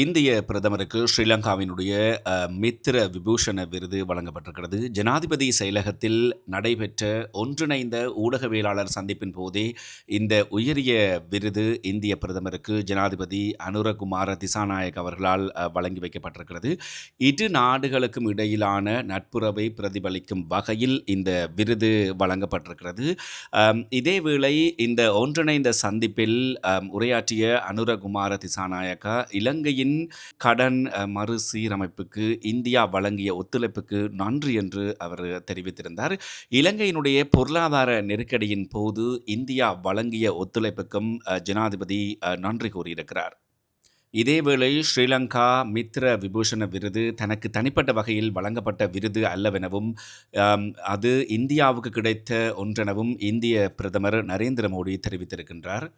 இந்திய பிரதமருக்கு ஸ்ரீலங்காவினுடைய மித்திர விபூஷண விருது வழங்கப்பட்டிருக்கிறது. ஜனாதிபதி செயலகத்தில் நடைபெற்ற ஒன்றிணைந்த ஊடகவியலாளர் சந்திப்பின் போதே இந்த உயரிய விருது இந்திய பிரதமருக்கு ஜனாதிபதி அனுரகுமார திசாநாயக் அவர்களால் வழங்கி வைக்கப்பட்டிருக்கிறது. இரு நாடுகளுக்கும் இடையிலான நட்புறவை பிரதிபலிக்கும் வகையில் இந்த விருது வழங்கப்பட்டிருக்கிறது. இதேவேளை இந்த ஒன்றிணைந்த சந்திப்பில் உரையாற்றிய அனுரகுமார திசாநாயக்கா இலங்கையின் கடன் மறுசீரமைப்புக்கு இந்தியா வழங்கிய ஒத்துழைப்புக்கு நன்றி என்று அவர் தெரிவித்திருந்தார். இலங்கையினுடைய பொருளாதார நெருக்கடியின் போது இந்தியா வழங்கிய ஒத்துழைப்புக்கும் ஜனாதிபதி நன்றி கூறியிருக்கிறார். இதேவேளை ஸ்ரீலங்கா மித்ர விபூஷண விருது தனக்கு தனிப்பட்ட வகையில் வழங்கப்பட்ட விருது அல்லவெனவும் அது இந்தியாவுக்கு கிடைத்த ஒன்றெனவும் இந்திய பிரதமர் நரேந்திர மோடி தெரிவித்திருக்கின்றார்.